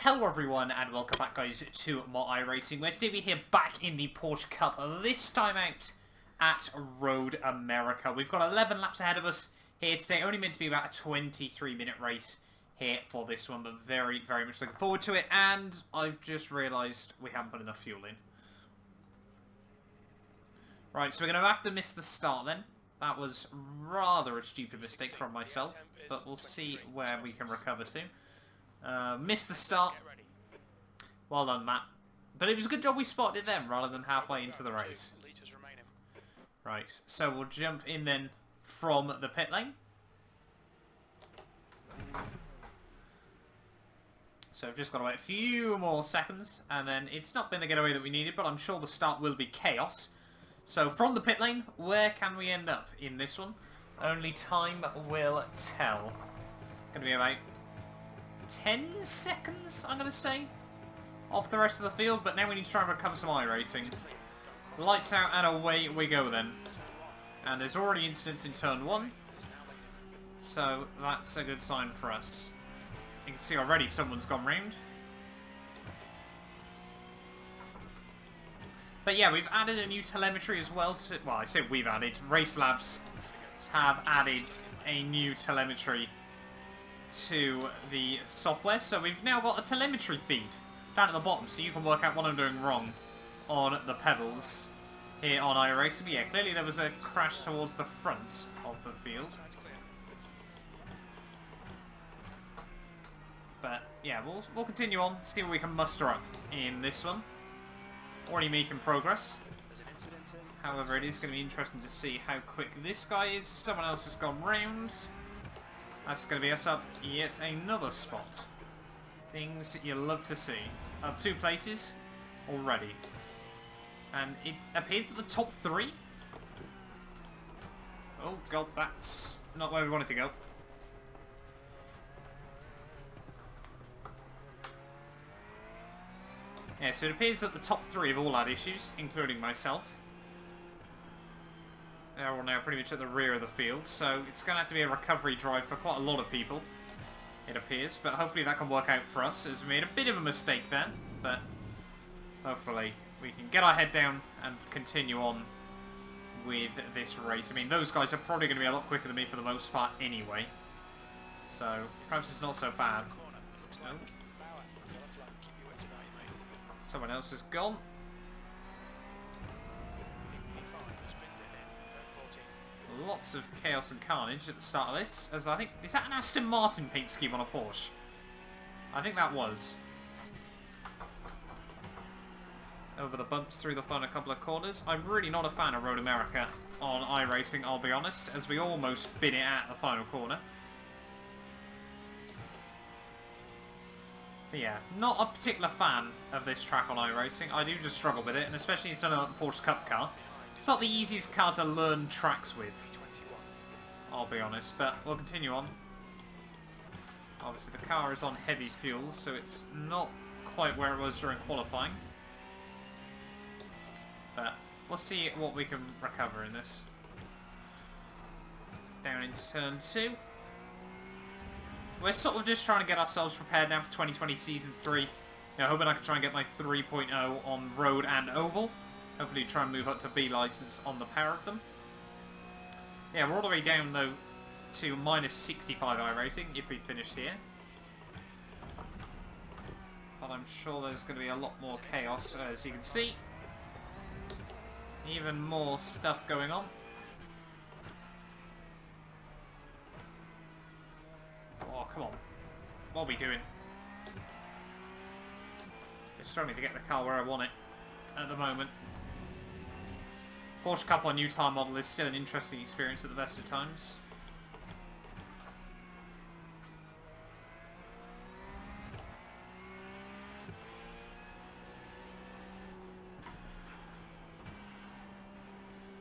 Hello everyone and welcome back guys to more iRacing, where today we're here back in the Porsche Cup, this time out at Road America. We've got 11 laps ahead of us here today, only meant to be about a 23-minute race here for this one, but very much looking forward to it. And I've just realised we haven't put enough fuel in. Right, so we're going to have to miss the start then. That was rather a stupid mistake from myself, but we'll see where we can recover to. Missed the start. Well done, Matt. But it was a good job we spotted it then, rather than halfway into the race. Right, so we'll jump in then from the pit lane. So we've just got to wait a few more seconds, and then it's not been the getaway that we needed, but I'm sure the start will be chaos. So from the pit lane, where can we end up in this one? Only time will tell. Going to be about 10 seconds, I'm going to say, off the rest of the field, but now we need to try and recover some iRacing. Lights out and away we go then. And there's already incidents in turn 1, so that's a good sign for us. You can see already someone's gone round. But yeah, we've added a new telemetry as well to, well, I say we've added, Race Labs have added a new telemetry to the software, so we've now got a telemetry feed down at the bottom, so you can work out what I'm doing wrong on the pedals here on iRacing. But yeah, clearly there was a crash towards the front of the field. But yeah, we'll continue on, see what we can muster up in this one. Already making progress. However, it is going to be interesting to see how quick this guy is. Someone else has gone round. That's going to be us up yet another spot. Things you love to see. Up 2 places already. And it appears that the top 3... Oh god, that's not where we wanted to go. Yeah, so it appears that the top 3 have all had issues, including myself. They're all now pretty much at the rear of the field, so it's going to have to be a recovery drive for quite a lot of people, it appears. But hopefully that can work out for us, as we made a bit of a mistake there. But hopefully we can get our head down and continue on with this race. I mean, those guys are probably going to be a lot quicker than me for the most part anyway. So perhaps it's not so bad. No. Someone else is gone. Lots of chaos and carnage at the start of this, as I think... Is that an Aston Martin paint scheme on a Porsche? I think that was. Over the bumps, through the fun, a couple of corners. I'm really not a fan of Road America on iRacing, I'll be honest, as we almost bid it at the final corner. But yeah, not a particular fan of this track on iRacing. I do just struggle with it, and especially in something like the Porsche Cup car. It's not the easiest car to learn tracks with, I'll be honest, but we'll continue on. Obviously the car is on heavy fuel, so it's not quite where it was during qualifying. But we'll see what we can recover in this. Down into turn 2. We're sort of just trying to get ourselves prepared now for 2020 Season 3. You know, hoping I can try and get my 3.0 on road and oval. Hopefully try and move up to B license on the pair of them. Yeah, we're all the way down though to minus 65 iRacing if we finish here. But I'm sure there's going to be a lot more chaos, as you can see. Even more stuff going on. Oh, come on. What are we doing? It's struggling to get the car where I want it at the moment. Porsche Cup on new tire model is still an interesting experience at the best of times.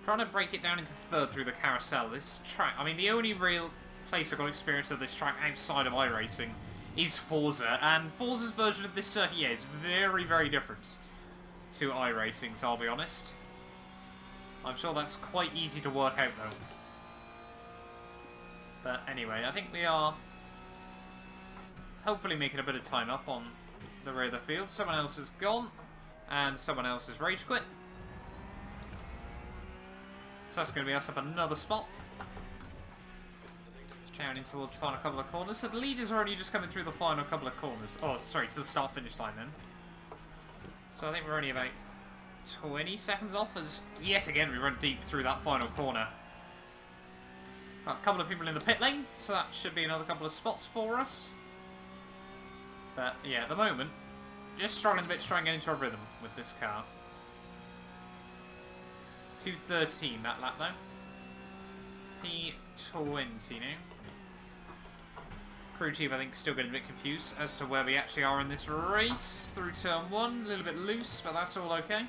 Trying to break it down into third through the carousel. This track, I mean, the only real place I've got experience of this track outside of iRacing is Forza, and Forza's version of this circuit, yeah, is very different to iRacing's, I'll be honest. I'm sure that's quite easy to work out though. But anyway, I think we are hopefully making a bit of time up on the rear of the field. Someone else has gone, and someone else has rage quit. So that's going to be us up another spot. Chowing towards the final couple of corners. So the leaders are only just coming through the final couple of corners. Oh, sorry, to the start-finish line then. So I think we're only about 20 seconds off as, yet again, we run deep through that final corner. Got a couple of people in the pit lane, so that should be another couple of spots for us. But yeah, at the moment, just struggling a bit to try and get into a rhythm with this car. 2:13 that lap though. P20 now. Crew chief I think still getting a bit confused as to where we actually are in this race. Through turn 1, a little bit loose, but that's all okay.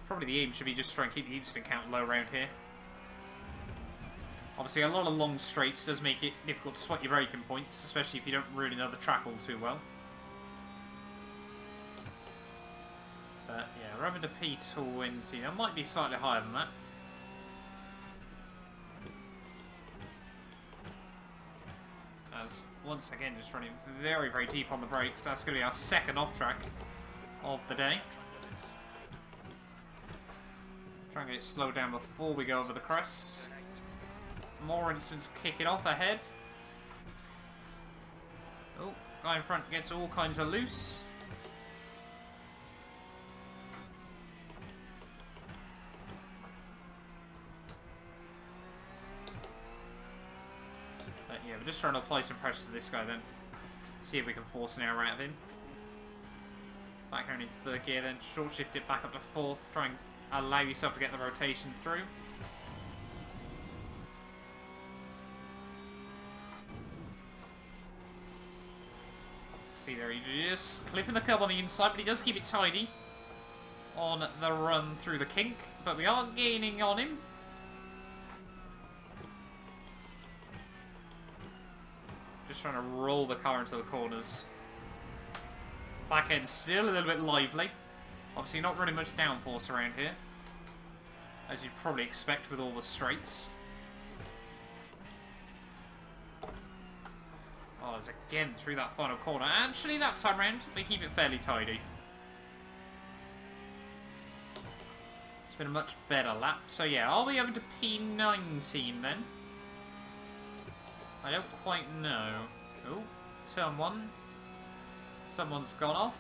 Probably the aim should be just try and keep the instant count low around here. Obviously a lot of long straights does make it difficult to sweat your braking points, especially if you don't really know the track all too well. But yeah, we're over to P20. That might be slightly higher than that. As once again just running very, very deep on the brakes. That's going to be our second off track of the day. Try and get it slowed down before we go over the crest. More instants kick it off ahead. Oh, guy in front gets all kinds of loose. But yeah, we're just trying to apply some pressure to this guy then. See if we can force an error out of him. Back down into third gear then, short shift it back up to fourth. Try and allow yourself to get the rotation through. See there, he's just clipping the curb on the inside, but he does keep it tidy on the run through the kink. But we are gaining on him. Just trying to roll the car into the corners. Back end still a little bit lively. Obviously not running much downforce around here, as you'd probably expect with all the straights. Oh, it's again through that final corner. Actually, that time round, we keep it fairly tidy. It's been a much better lap. So yeah, are we over to P19 then? I don't quite know. Oh, turn 1. Someone's gone off.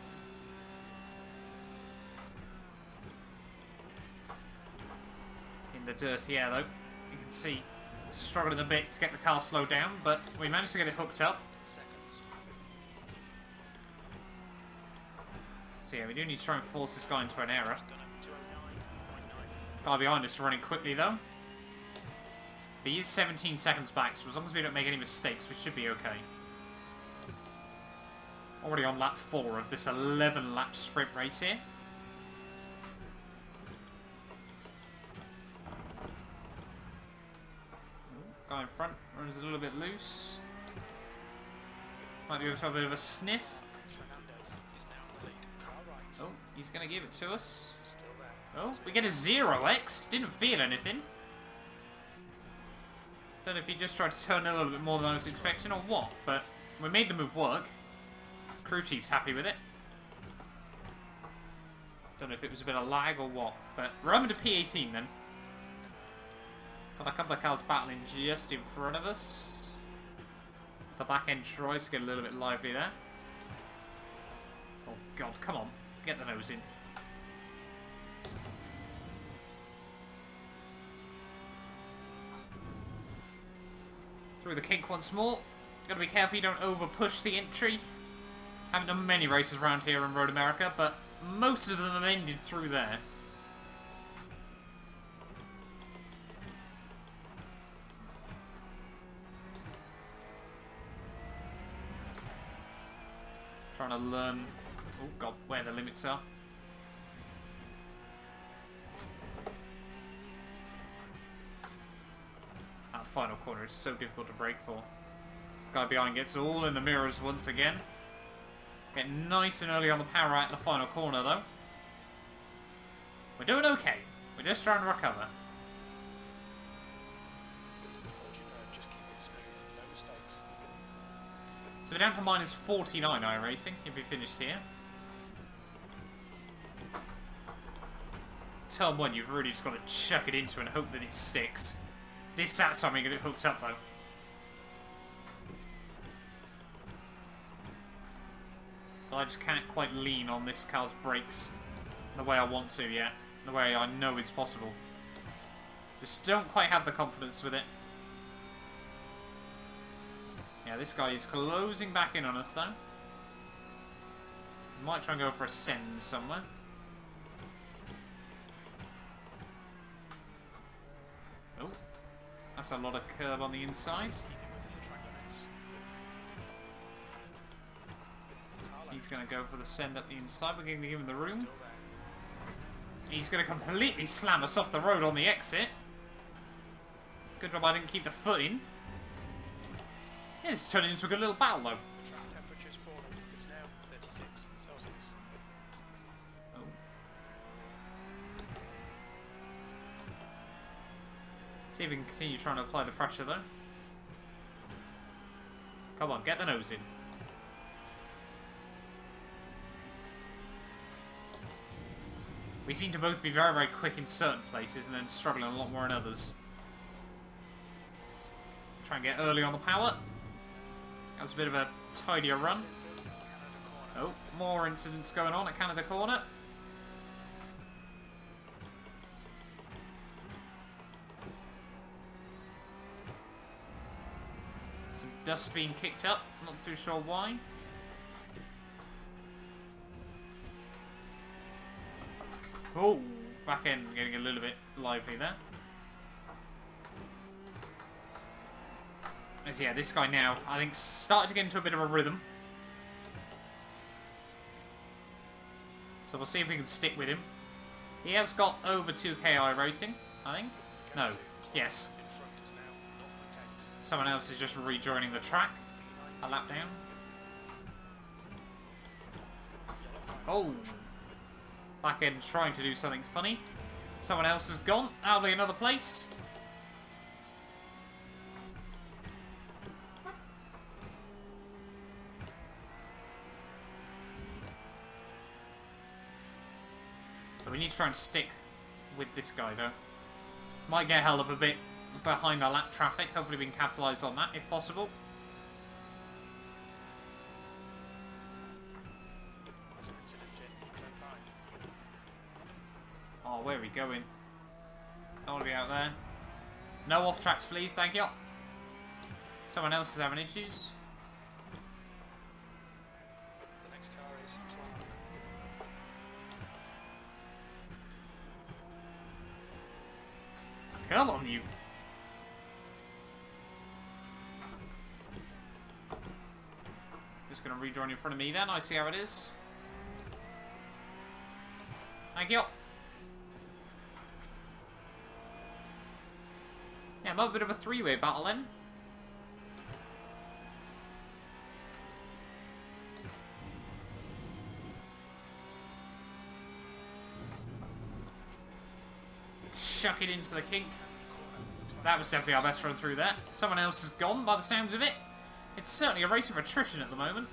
In the dirty air though. You can see struggling a bit to get the car slowed down, but we managed to get it hooked up. So yeah, we do need to try and force this guy into an error. Guy behind us running quickly though. But he is 17 seconds back, so as long as we don't make any mistakes, we should be okay. Already on lap 4 of this 11-lap sprint race here. Guy in front runs a little bit loose. Might be able to have a bit of a sniff. Oh, he's going to give it to us. Oh, we get a 0x. Didn't feel anything. Don't know if he just tried to turn a little bit more than I was expecting or what, but we made the move work. Crew chief's happy with it. Don't know if it was a bit of lag or what, but we're over to P18 then. Got a couple of cars battling just in front of us. The back end tries to get a little bit lively there. Oh god, come on. Get the nose in. Through the kink once more. Gotta be careful you don't over push the entry. Haven't done many races around here in Road America, but most of them have ended through there. Trying to learn, oh god, where the limits are. That final corner is so difficult to brake for. This guy behind gets all in the mirrors once again. Getting nice and early on the power out in the final corner though. We're doing okay. We're just trying to recover. So we're down to minus 49 iRacing if we finished here. Turn 1, you've really just got to chuck it into and hope that it sticks. This sat something and it hooked up though. I just can't quite lean on this car's brakes the way I want to yet. The way I know it's possible. Just don't quite have the confidence with it. Yeah, this guy is closing back in on us though. Might try and go for a send somewhere. Oh, that's a lot of curb on the inside. He's going to go for the send up the inside. We're going to give him the room. He's going to completely slam us off the road on the exit. Good job I didn't keep the foot in. Yeah, it's turning into a good little battle though. Oh. See if we can continue trying to apply the pressure though. Come on, get the nose in. We seem to both be very, very quick in certain places and then struggling a lot more in others. Try and get early on the power. That was a bit of a tidier run. Oh, more incidents going on at Canada Corner. Some dust being kicked up, not too sure why. Oh, back end getting a little bit lively there. As yeah, this guy now, I think, started to get into a bit of a rhythm. So we'll see if we can stick with him. He has got over 2k rating, I think. No. Yes. Someone else is just rejoining the track. A lap down. Oh. Back end trying to do something funny. Someone else has gone. That'll be another place. So we need to try and stick with this guy though. Might get held up a bit behind our lap traffic. Hopefully we can capitalise on that if possible. Oh, where are we going? Don't want to be out there. No off tracks, please. Thank you. Someone else is having issues. The next car is Come on, you. Just going to rejoin in front of me then. I see how it is. Thank you. Yeah, I'm a bit of a three-way battle then. Chuck it into the kink. That was definitely our best run through there. Someone else has gone by the sounds of it. It's certainly a race of attrition at the moment.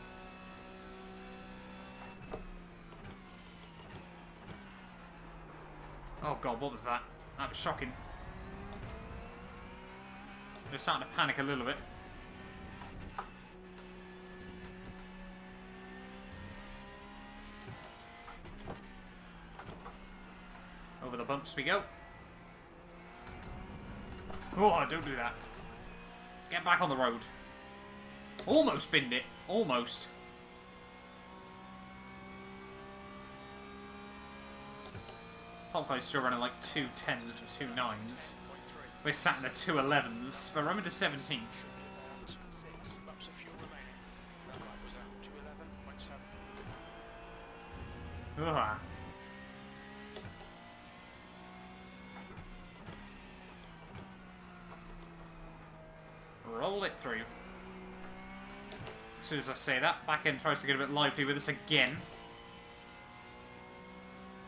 Oh god, what was that? That was shocking. They're starting to panic a little bit. Over the bumps we go. Oh, don't do that. Get back on the road. Almost binned it. Almost. Top guy's still running like 2 10s and 2 9s. We're sat in the 2 11s, but we're into 17th. Ugh. Roll it through. As soon as I say that, back end tries to get a bit lively with us again.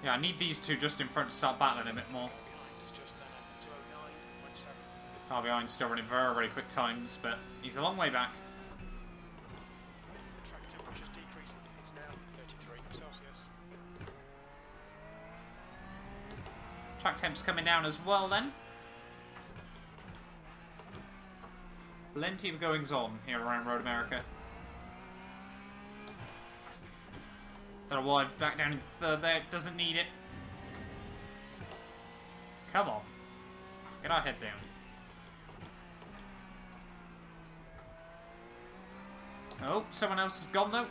Yeah, I need these two just in front to start battling a bit more. Far behind's still running very, very quick times, but he's a long way back. Track temp's coming down as well then. Plenty of goings on here around Road America. Don't know why I'm back down into third there. Doesn't need it. Come on. Get our head down. Oh, someone else is gone though.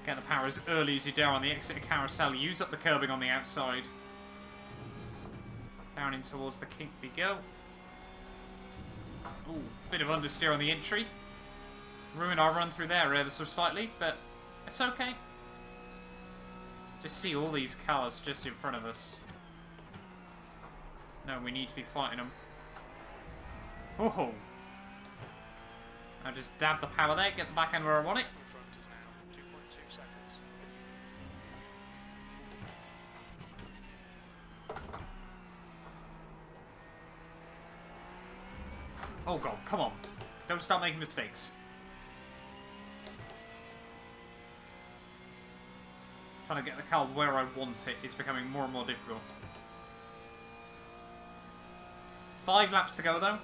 Get the power as early as you dare on the exit of carousel. Use up the curbing on the outside. Down in towards the kink we go. Ooh, bit of understeer on the entry. Ruined our run through there ever so slightly, but it's okay. Just see all these cars just in front of us. No, we need to be fighting them. Oh! I just dab the power there, get the back end where I want it. In front is now 2.2 seconds. Oh god, come on. Don't start making mistakes. Trying to get the car where I want it is becoming more and more difficult. 5 laps to go though.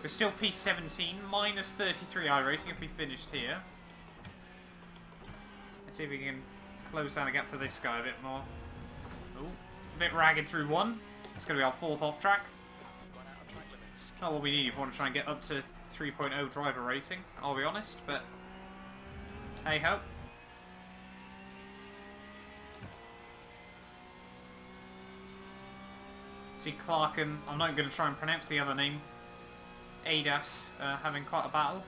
We're still P17, minus 33 iRating if we finished here. Let's see if we can close down the gap to this guy a bit more. Ooh, a bit ragged through one. It's going to be our 4th off track. Run out of track limits. Not what we need if we want to try and get up to 3.0 driver rating, I'll be honest, but hey ho. See Clark and I'm not going to try and pronounce the other name. ADAS having quite a battle.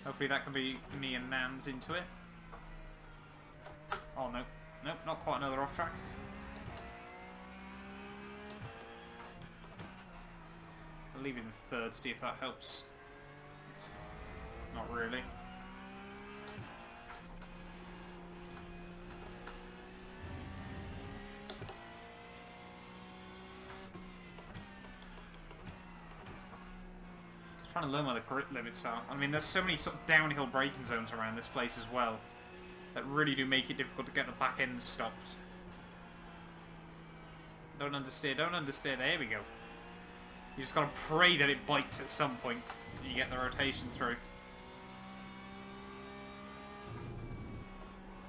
Hopefully that can be me and Nans into it. Oh no, nope, not quite another off track. I'll leave him third, see if that helps. Not really. Trying to learn where the grip limits are. I mean, there's so many sort of downhill braking zones around this place as well that really do make it difficult to get the back end stopped. Don't understeer, don't understeer. There we go. You just gotta pray that it bites at some point and you get the rotation through.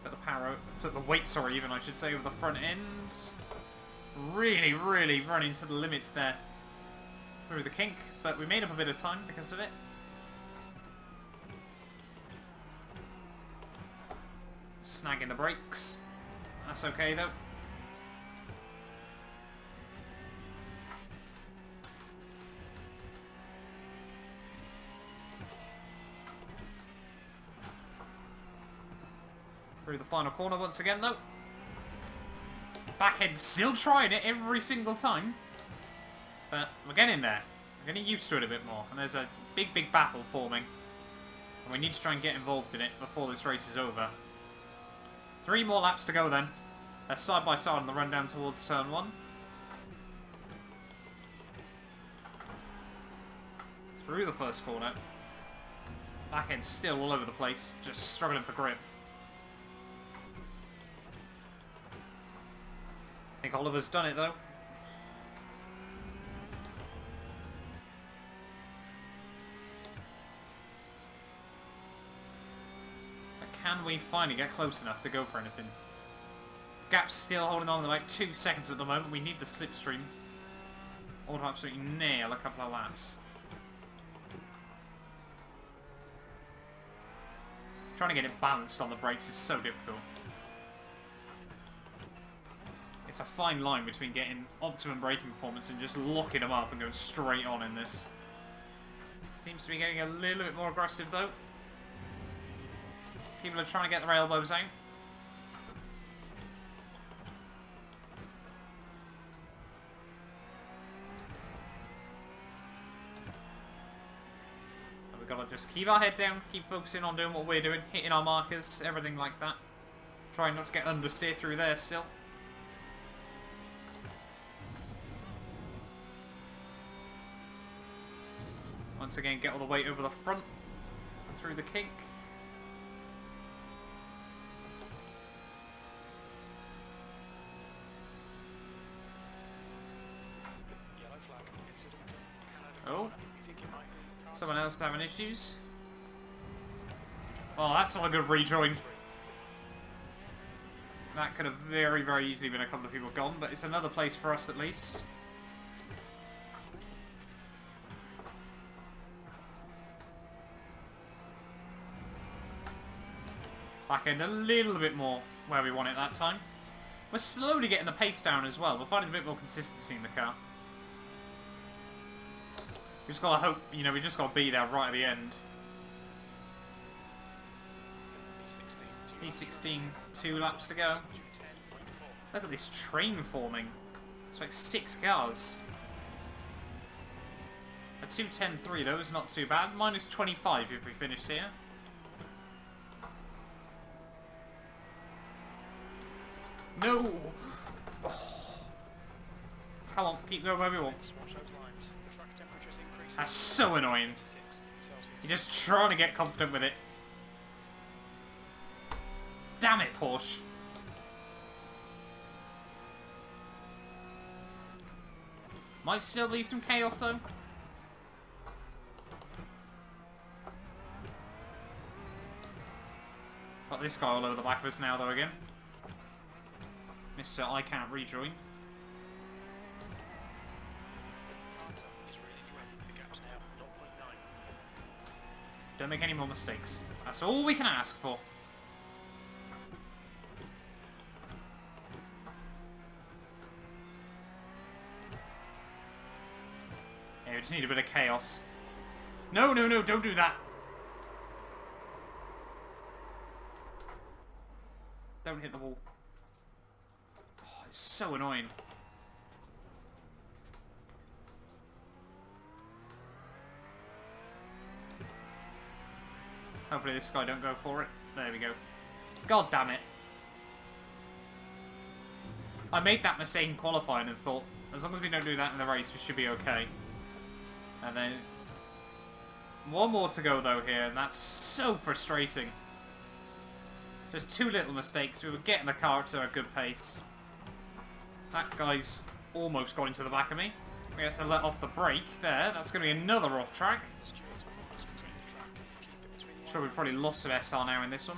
Put the power, put the weight, sorry, even I should say, over the front end. Really, really running to the limits there. Through the kink, but we made up a bit of time because of it. Snagging the brakes. That's okay though. Through the final corner once again though. Backhead still trying it every single time. But we're getting there. We're getting used to it a bit more. And there's a big, big battle forming. And we need to try and get involved in it before this race is over. 3 more laps to go then. They're side by side on the run down towards turn 1. Through the first corner. Backend still all over the place. Just struggling for grip. I think Oliver's done it though. Can we finally get close enough to go for anything? Gap's still holding on to like 2 seconds at the moment. We need the slipstream. Or to absolutely nail a couple of laps. Trying to get it balanced on the brakes is so difficult. It's a fine line between getting optimum braking performance and just locking them up and going straight on in this. Seems to be getting a little bit more aggressive though. People are trying to get their elbows out. But we've got to just keep our head down, keep focusing on doing what we're doing, hitting our markers, everything like that. Trying not to get understeer through there still. Once again, get all the weight over the front and through the kink. Yellow flag. Incident in Canada. Oh, You think it might be car someone else having issues. Oh, that's not a good rejoin. That could have very, very easily been a couple of people gone, but it's another place for us at least. Back end a little bit more where we want it that time. We're slowly getting the pace down as well. We're finding a bit more consistency in the car. We just gotta hope, you know, we just gotta be there right at the end. P16, 2 laps to go. Look at this train forming. It's like 6 cars. A 2:10.3 though is not too bad. Minus 25 if we finished here. No! Oh. Come on, keep going where we want. Watch those lines. The track temperature's increasing. That's so annoying. 26 Celsius. You're just trying to get confident with it. Damn it, Porsche. Might still be some chaos though. Got this guy all over the back of us now though again. Mr. I can't rejoin. Carter is reading you in. The gap's now 0.9. Don't make any more mistakes. That's all we can ask for. Yeah, we just need a bit of chaos. No, no, no, don't do that. Don't hit the wall. Oh, it's so annoying. Hopefully this guy don't go for it. There we go. God damn it. I made that mistake in qualifying and thought, as long as we don't do that in the race, we should be okay. And then... one more to go though here, and that's so frustrating. Just 2 little mistakes. We were getting the car to a good pace. That guy's almost got into the back of me. We had to let off the brake there. That's going to be another off track. The stewards will just between the track. Keep it between the Sure, we've probably lost some SR now in this one.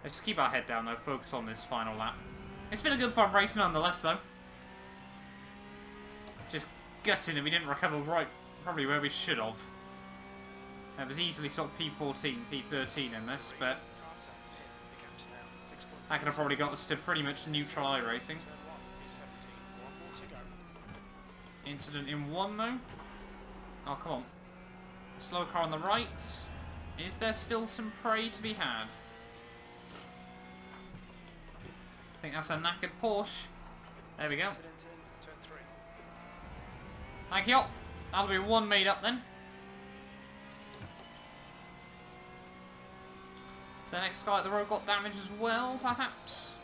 Let's keep our head down though, focus on this final lap. It's been a good fun race nonetheless though. Just gutting that we didn't recover right, probably where we should have. It was easily sort of P14, P13 in this, but Carter in. The gap's now 6.9. that could have probably got us to pretty much neutral IRacing. Turn 1 is 17. One more to go. Incident in 1 though. Oh, come on. Slow car on the right. Is there still some prey to be had? I think that's a knackered Porsche. There we go. Incident in turn 3. Thank you. That'll be 1 made up then. So the next guy at the road got damage as well, perhaps?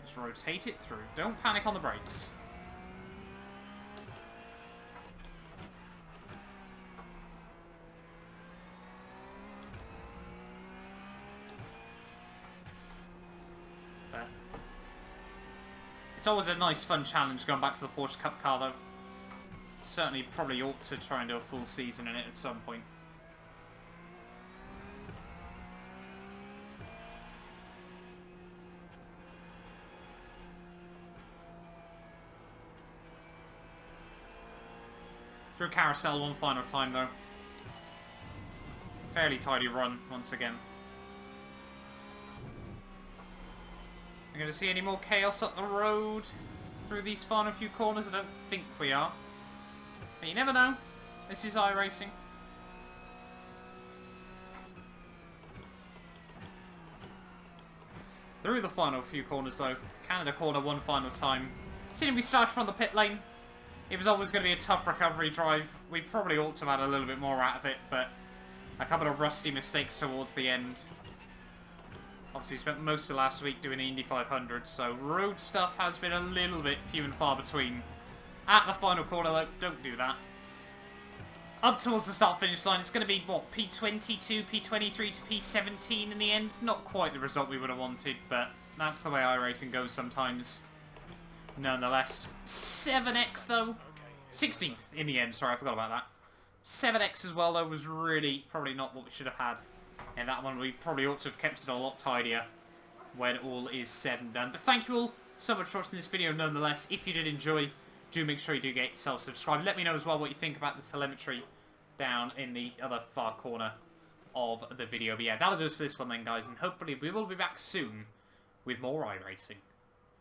Just rotate it through. Don't panic on the brakes. It's always a nice fun challenge going back to the Porsche Cup car though. Certainly probably ought to try and do a full season in it at some point. Through carousel one final time though. Fairly tidy run once again. We're going to see any more chaos up the road through these final few corners? I don't think we are. But you never know. This is iRacing. Through the final few corners though. Canada corner one final time. Seeing we start from the pit lane. It was always going to be a tough recovery drive. We probably ought to have had a little bit more out of it, but a couple of rusty mistakes towards the end. Obviously spent most of last week doing the Indy 500, so road stuff has been a little bit few and far between. At the final corner though, don't do that. Up towards the start-finish line, it's going to be, what, P22, P23 to P17 in the end? Not quite the result we would have wanted, but that's the way iRacing goes sometimes. Nonetheless, 7x though. 16th in the end, sorry, I forgot about that. 7x as well though was really probably not what we should have had. And that one we probably ought to have kept it a lot tidier when all is said and done. But thank you all so much for watching this video nonetheless. If you did enjoy, do make sure you do get yourself subscribed. Let me know as well what you think about the telemetry down in the other far corner of the video. But yeah, that'll do us for this one then, guys. And hopefully we will be back soon with more iRacing.